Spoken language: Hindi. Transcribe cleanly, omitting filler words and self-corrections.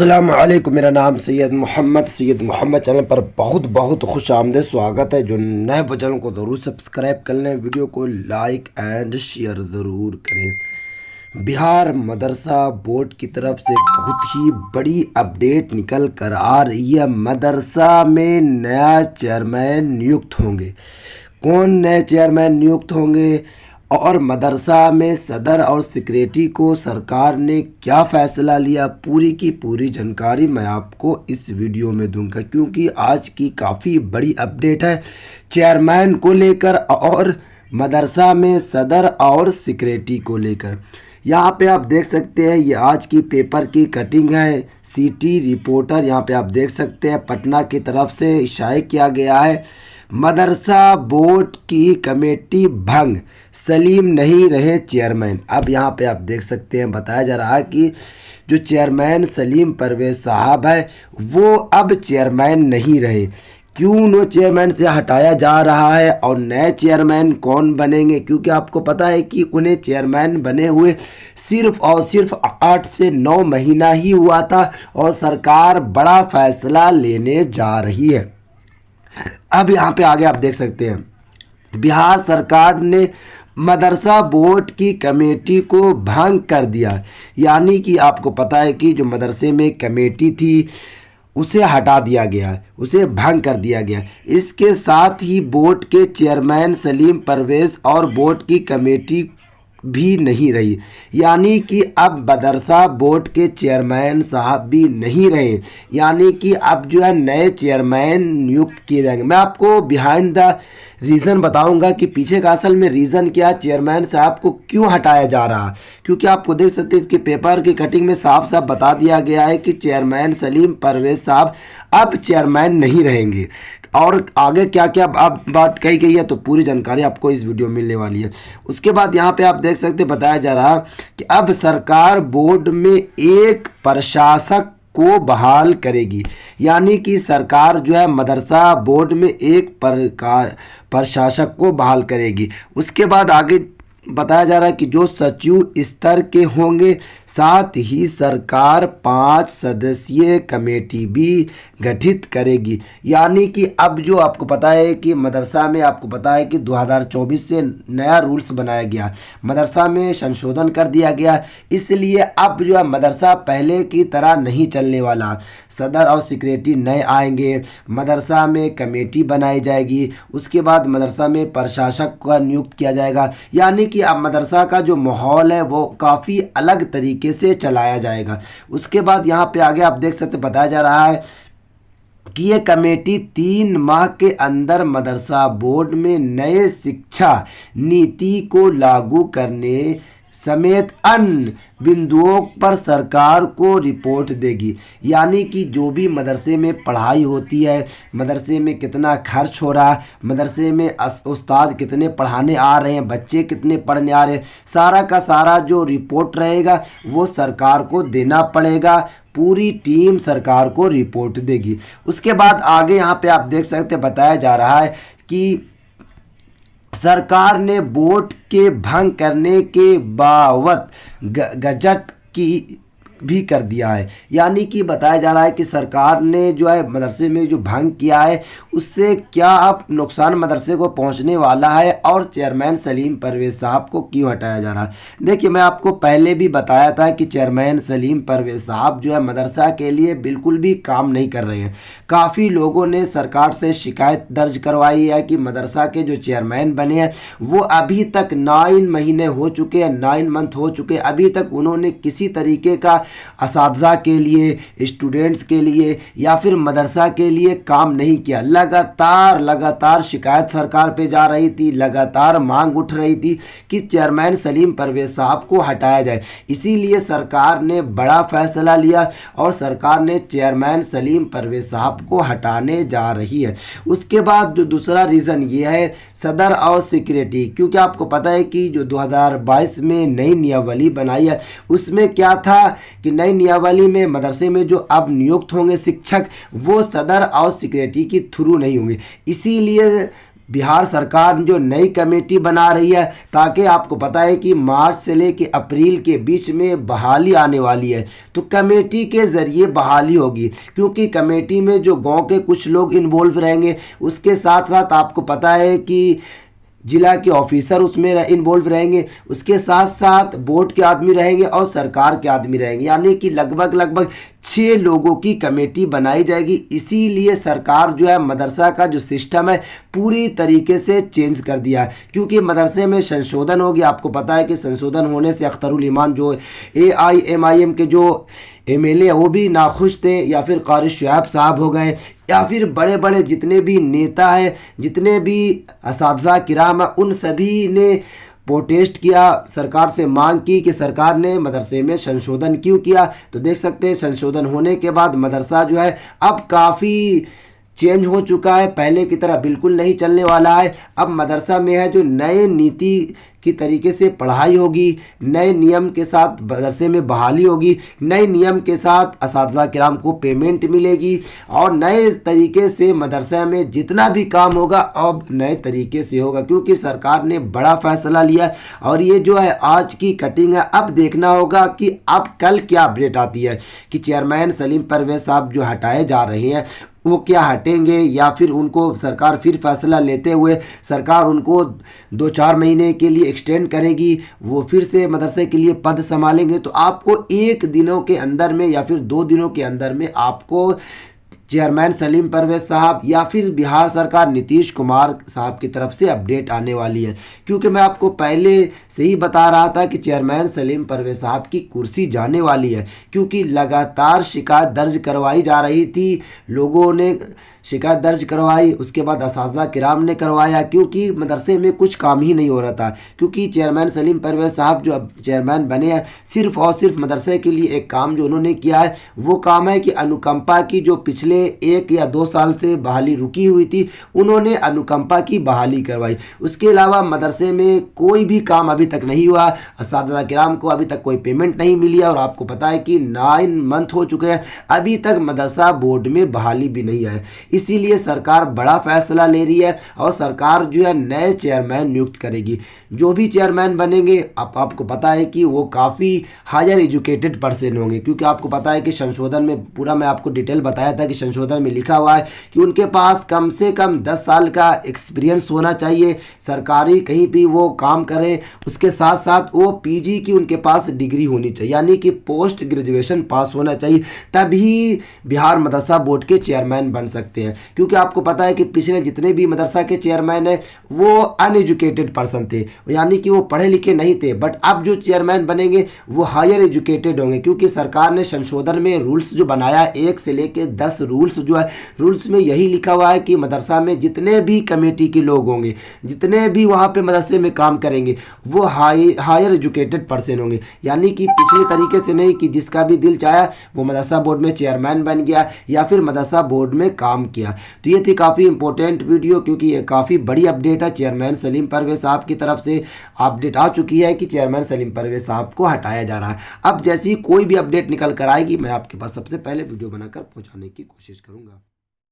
अस्सलामुअलैकुम। मेरा नाम सैयद मोहम्मद चैनल पर बहुत बहुत खुश आमदीद स्वागत है। जो नए चैनल को ज़रूर सब्सक्राइब कर लें, वीडियो को लाइक एंड शेयर ज़रूर करें। बिहार मदरसा बोर्ड की तरफ से बहुत ही बड़ी अपडेट निकल कर आ रही है। मदरसा में नया चेयरमैन नियुक्त होंगे। कौन नए चेयरमैन नियुक्त होंगे और मदरसा में सदर और सेक्रेटरी को सरकार ने क्या फ़ैसला लिया, पूरी की पूरी जानकारी मैं आपको इस वीडियो में दूंगा, क्योंकि आज की काफ़ी बड़ी अपडेट है चेयरमैन को लेकर और मदरसा में सदर और सेक्रेटरी को लेकर। यहाँ पे आप देख सकते हैं, ये आज की पेपर की कटिंग है। सिटी रिपोर्टर यहाँ पे आप देख सकते हैं, पटना की तरफ से इशारा किया गया है। मदरसा बोर्ड की कमेटी भंग, सलीम नहीं रहे चेयरमैन। अब यहाँ पे आप देख सकते हैं, बताया जा रहा है कि जो चेयरमैन सलीम परवेज साहब है वो अब चेयरमैन नहीं रहे। क्यों उन्हें चेयरमैन से हटाया जा रहा है और नए चेयरमैन कौन बनेंगे, क्योंकि आपको पता है कि उन्हें चेयरमैन बने हुए सिर्फ और सिर्फ 8 से 9 महीना ही हुआ था और सरकार बड़ा फैसला लेने जा रही है। अब यहाँ पे आगे आप देख सकते हैं, बिहार सरकार ने मदरसा बोर्ड की कमेटी को भंग कर दिया। यानी कि आपको पता है कि जो मदरसे में कमेटी थी उसे हटा दिया गया, उसे भंग कर दिया गया। इसके साथ ही बोर्ड के चेयरमैन सलीम परवेज और बोर्ड की कमेटी भी नहीं रही। यानी कि अब मदरसा बोर्ड के चेयरमैन साहब भी नहीं रहे, यानी कि अब जो है नए चेयरमैन नियुक्त किए जाएंगे। मैं आपको बिहाइंड द रीज़न बताऊंगा कि पीछे का असल में रीज़न क्या, चेयरमैन साहब को क्यों हटाया जा रहा। क्योंकि आपको देख सकते हैं इसके पेपर की कटिंग में साफ साफ बता दिया गया है कि चेयरमैन सलीम परवेज साहब अब चेयरमैन नहीं रहेंगे। और आगे क्या क्या अब बात कही गई है तो पूरी जानकारी आपको इस वीडियो में मिलने वाली है। उसके बाद यहाँ पे आप देख सकते, बताया जा रहा कि अब सरकार बोर्ड में एक प्रशासक को बहाल करेगी। यानी कि सरकार जो है मदरसा बोर्ड में एक प्रशासक को बहाल करेगी। उसके बाद आगे बताया जा रहा है कि जो सचिव स्तर के होंगे, साथ ही सरकार 5 सदस्यीय कमेटी भी गठित करेगी। यानी कि अब जो आपको पता है कि मदरसा में आपको पता है कि 2024 से नया रूल्स बनाया गया, मदरसा में संशोधन कर दिया गया, इसलिए अब जो है मदरसा पहले की तरह नहीं चलने वाला। सदर और सेक्रेटरी नए आएंगे, मदरसा में कमेटी बनाई जाएगी, उसके बाद मदरसा में प्रशासक का नियुक्त किया जाएगा। यानी कि अब मदरसा का जो माहौल है वो काफ़ी अलग तरीके से चलाया जाएगा। उसके बाद यहाँ पे आगे आप देख सकते, बताया जा रहा है कि ये कमेटी 3 माह के अंदर मदरसा बोर्ड में नए शिक्षा नीति को लागू करने समेत अन्य बिंदुओं पर सरकार को रिपोर्ट देगी। यानी कि जो भी मदरसे में पढ़ाई होती है, मदरसे में कितना खर्च हो रहा है, मदरसे में उस्ताद कितने पढ़ाने आ रहे हैं, बच्चे कितने पढ़ने आ रहे हैं, सारा का सारा जो रिपोर्ट रहेगा वो सरकार को देना पड़ेगा। पूरी टीम सरकार को रिपोर्ट देगी। उसके बाद आगे यहाँ पे आप देख सकते, बताया जा रहा है कि सरकार ने बोर्ड के भंग करने के बावत गजट की भी कर दिया है। यानी कि बताया जा रहा है कि सरकार ने जो है मदरसे में जो भंग किया है उससे क्या अब नुकसान मदरसे को पहुंचने वाला है और चेयरमैन सलीम परवेज साहब को क्यों हटाया जा रहा है। देखिए, मैं आपको पहले भी बताया था कि चेयरमैन सलीम परवेज साहब जो है मदरसा के लिए बिल्कुल भी काम नहीं कर रहे हैं। काफ़ी लोगों ने सरकार से शिकायत दर्ज करवाई है कि मदरसा के जो चेयरमैन बने हैं वो अभी तक 9 महीने हो चुके हैं, 9 मंथ हो चुके हैं, अभी तक उन्होंने किसी तरीके का असातिज़ा के लिए, स्टूडेंट्स के लिए या फिर मदरसा के लिए काम नहीं किया। लगातार शिकायत सरकार पे जा रही थी, लगातार मांग उठ रही थी कि चेयरमैन सलीम परवेज साहब को हटाया जाए। इसीलिए सरकार ने बड़ा फैसला लिया और सरकार ने चेयरमैन सलीम परवेज साहब को हटाने जा रही है। उसके बाद जो दूसरा रीज़न ये है सदर और सेक्रेटरी, क्योंकि आपको पता है कि जो 2022 में नई नियमावली बनाई है उसमें क्या था कि नई नियमावली में मदरसे में जो अब नियुक्त होंगे शिक्षक वो सदर और सेक्रेटरी के थ्रू नहीं होंगे। इसीलिए बिहार सरकार जो नई कमेटी बना रही है, ताकि आपको पता है कि मार्च से लेकर अप्रैल के बीच में बहाली आने वाली है। तो कमेटी के ज़रिए बहाली होगी, क्योंकि कमेटी में जो गांव के कुछ लोग इन्वॉल्व रहेंगे, उसके साथ साथ आपको पता है कि जिला के ऑफिसर उसमें इन्वॉल्व रहेंगे, उसके साथ साथ बोर्ड के आदमी रहेंगे और सरकार के आदमी रहेंगे, यानी कि लगभग 6 लोगों की कमेटी बनाई जाएगी। इसीलिए सरकार जो है मदरसा का जो सिस्टम है पूरी तरीके से चेंज कर दिया है, क्योंकि मदरसे में संशोधन हो गया। आपको पता है कि संशोधन होने से अख्तरुल ईमान जो AIMIM के जो MLA है वो भी नाखुश थे, या फिर कारी शुएब साहब हो गए, या फिर बड़े बड़े जितने भी नेता हैं, जितने भी असातिज़ा किराम हैं, उन सभी ने प्रोटेस्ट किया, सरकार से मांग की कि सरकार ने मदरसे में संशोधन क्यों किया। तो देख सकते हैं संशोधन होने के बाद मदरसा जो है अब काफ़ी चेंज हो चुका है, पहले की तरह बिल्कुल नहीं चलने वाला है। अब मदरसा में है जो नए नीति की तरीके से पढ़ाई होगी, नए नियम के साथ मदरसे में बहाली होगी, नए नियम के साथ असातिज़ा किराम को पेमेंट मिलेगी, और नए तरीके से मदरसा में जितना भी काम होगा अब नए तरीके से होगा, क्योंकि सरकार ने बड़ा फैसला लिया। और ये जो है आज की कटिंग है, अब देखना होगा कि अब कल क्या अपडेट आती है कि चेयरमैन सलीम परवेज साहब जो हटाए जा रहे हैं वो क्या हटेंगे, या फिर उनको सरकार फिर फैसला लेते हुए सरकार उनको 2-4 महीने के लिए एक्सटेंड करेगी, वो फिर से मदरसे के लिए पद संभालेंगे। तो आपको 1 दिनों के अंदर में या फिर 2 दिनों के अंदर में आपको चेयरमैन सलीम परवेज साहब या फिर बिहार सरकार नीतीश कुमार साहब की तरफ से अपडेट आने वाली है, क्योंकि मैं आपको पहले से ही बता रहा था कि चेयरमैन सलीम परवेज साहब की कुर्सी जाने वाली है, क्योंकि लगातार शिकायत दर्ज करवाई जा रही थी। लोगों ने शिकायत दर्ज करवाई, उसके बाद असातिज़ा किराम ने करवाया, क्योंकि मदरसे में कुछ काम ही नहीं हो रहा था। क्योंकि चेयरमैन सलीम परवेज साहब जो अब चेयरमैन बने हैं, सिर्फ और सिर्फ मदरसे के लिए एक काम जो उन्होंने किया है वो काम है कि अनुकंपा की जो पिछले 1 या 2 साल से बहाली रुकी हुई थी, उन्होंने अनुकंपा की बहाली करवाई। उसके अलावा मदरसे में कोई भी काम अभी तक नहीं हुआ, असातिज़ा किराम को अभी तक कोई पेमेंट नहीं मिली है, और आपको पता है कि 9 मंथ हो चुके हैं, अभी तक मदरसा बोर्ड में बहाली भी नहीं है। इसीलिए सरकार बड़ा फैसला ले रही है, और सरकार जो है नए चेयरमैन नियुक्त करेगी। जो भी चेयरमैन बनेंगे आपको पता है कि वो काफ़ी हायर एजुकेटेड पर्सन होंगे, क्योंकि आपको पता है कि संशोधन में पूरा मैं आपको डिटेल बताया था कि संशोधन में लिखा हुआ है कि उनके पास कम से कम 10 साल का एक्सपीरियंस होना चाहिए, सरकारी कहीं भी वो काम करें, उसके साथ साथ वो PG की उनके पास डिग्री होनी चाहिए, यानी कि पोस्ट ग्रेजुएशन पास होना चाहिए, तभी बिहार मदरसा बोर्ड के चेयरमैन बन सकते हैं। क्योंकि आपको पता है कि पिछले जितने भी मदरसा के चेयरमैन हैं वो अनएजुकेटेड पर्सन थे, यानी कि वो पढ़े लिखे नहीं थे, बट अब जो चेयरमैन बनेंगे वो हायर एजुकेटेड होंगे, क्योंकि सरकार ने संशोधन में रूल्स जो बनाया 1 से लेकर 10 रूल्स जो है, रूल्स में यही लिखा हुआ है कि मदरसा में जितने भी कमेटी के लोग होंगे, जितने भी वहाँ पे मदरसे में काम करेंगे, वो हायर एजुकेटेड पर्सन होंगे, यानी कि पिछले तरीके से नहीं कि जिसका भी दिल चाहा वो मदरसा बोर्ड में चेयरमैन बन गया या फिर मदरसा बोर्ड में काम किया। तो ये थी काफ़ी इंपॉर्टेंट वीडियो, क्योंकि ये काफ़ी बड़ी अपडेट है। चेयरमैन सलीम परवेज साहब की तरफ से अपडेट आ चुकी है कि चेयरमैन सलीम परवेज साहब को हटाया जा रहा है। अब जैसी कोई भी अपडेट निकल कर आएगी मैं आपके पास सबसे पहले वीडियो बनाकर पहुंचाने की कोशिश करूंगा।